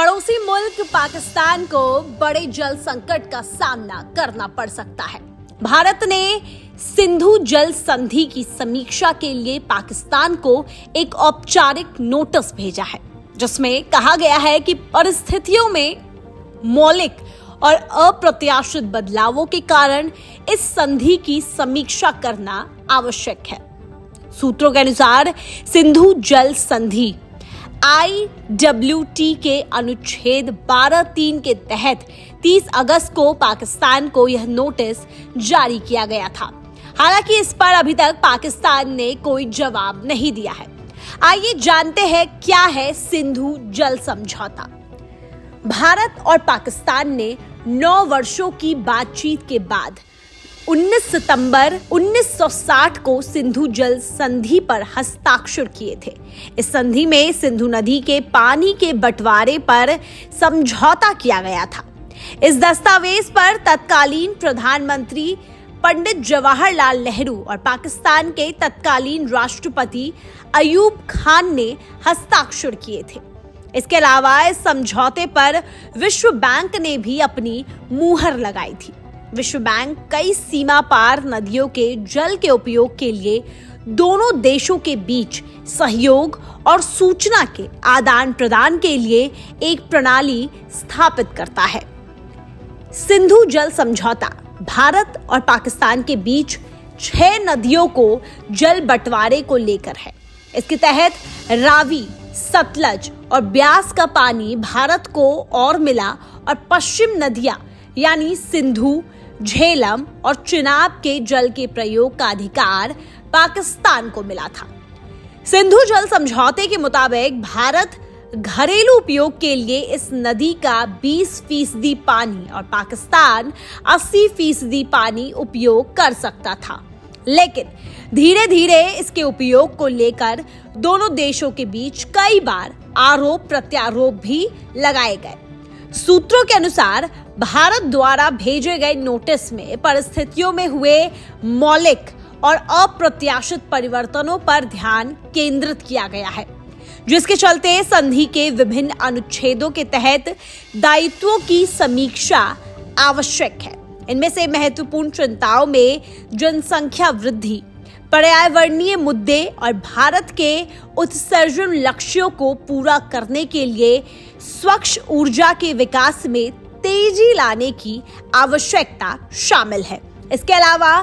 पड़ोसी मुल्क पाकिस्तान को बड़े जल संकट का सामना करना पड़ सकता है। भारत ने सिंधु जल संधि की समीक्षा के लिए पाकिस्तान को एक औपचारिक नोटिस भेजा है, जिसमें कहा गया है कि परिस्थितियों में मौलिक और अप्रत्याशित बदलावों के कारण इस संधि की समीक्षा करना आवश्यक है। सूत्रों के अनुसार सिंधु जल संधि IWT के अनुच्छेद 12(3) के तहत 30 अगस्त को पाकिस्तान को यह नोटिस जारी किया गया था। हालांकि इस पर अभी तक पाकिस्तान ने कोई जवाब नहीं दिया है। आइए जानते हैं क्या है सिंधु जल समझौता। भारत और पाकिस्तान ने 9 वर्षों की बातचीत के बाद 19 सितंबर 1960 को सिंधु जल संधि पर हस्ताक्षर किए थे। इस संधि में सिंधु नदी के पानी के बंटवारे पर समझौता किया गया था। इस दस्तावेज पर तत्कालीन प्रधानमंत्री पंडित जवाहरलाल नेहरू और पाकिस्तान के तत्कालीन राष्ट्रपति अयूब खान ने हस्ताक्षर किए थे। इसके अलावा इस समझौते पर विश्व बैंक ने भी अपनी मुहर लगाई थी। विश्व बैंक कई सीमा पार नदियों के जल के उपयोग के लिए दोनों देशों के बीच सहयोग और सूचना के आदान प्रदान के लिए एक प्रणाली स्थापित करता है। सिंधु जल समझौता भारत और पाकिस्तान के बीच 6 नदियों को जल बंटवारे को लेकर है। इसके तहत रावी, सतलज और ब्यास का पानी भारत को और मिला और पश्चिम नदियां यानी सिंधु, झेलम और चिनाब के जल के प्रयोग का अधिकार पाकिस्तान को मिला था। सिंधु जल समझौते के मुताबिक भारत घरेलू उपयोग के लिए इस नदी का 20% पानी और पाकिस्तान 80% पानी उपयोग कर सकता था, लेकिन धीरे धीरे इसके उपयोग को लेकर दोनों देशों के बीच कई बार आरोप प्रत्यारोप भी लगाए गए। सूत्रों के अनुसार भारत द्वारा भेजे गए नोटिस में परिस्थितियों में हुए मौलिक और अप्रत्याशित परिवर्तनों पर ध्यान केंद्रित किया गया है, जिसके चलते संधि के विभिन्न अनुच्छेदों के तहत दायित्वों की समीक्षा आवश्यक है। इनमें से महत्वपूर्ण चिंताओं में जनसंख्या वृद्धि, पर्यावरणीय मुद्दे और भारत के उत्सर्जन लक्ष्यों को पूरा करने के लिए स्वच्छ ऊर्जा के विकास में तेजी लाने की आवश्यकता शामिल है। इसके अलावा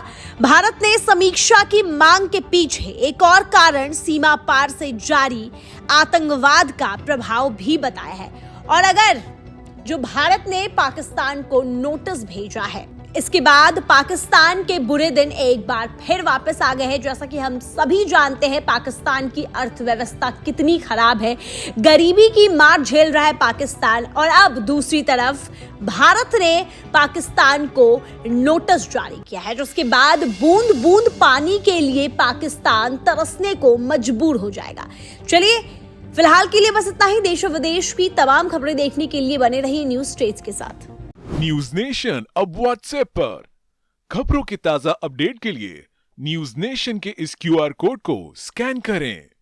भारत ने समीक्षा की मांग के पीछे एक और कारण सीमा पार से जारी आतंकवाद का प्रभाव भी बताया है। और अगर जो भारत ने पाकिस्तान को नोटिस भेजा है, इसके बाद पाकिस्तान के बुरे दिन एक बार फिर वापस आ गए हैं। जैसा कि हम सभी जानते हैं पाकिस्तान की अर्थव्यवस्था कितनी खराब है, गरीबी की मार झेल रहा है पाकिस्तान। और अब दूसरी तरफ भारत ने पाकिस्तान को नोटिस जारी किया है, जिसके बाद बूंद बूंद पानी के लिए पाकिस्तान तरसने को मजबूर हो जाएगा। चलिए फिलहाल के लिए बस इतना ही। देश और विदेश की तमाम खबरें देखने के लिए बने रहिए न्यूज स्टेट्स के साथ। न्यूज नेशन अब व्हाट्सएप पर खबरों के ताजा अपडेट के लिए न्यूज नेशन के इस QR कोड को स्कैन करें।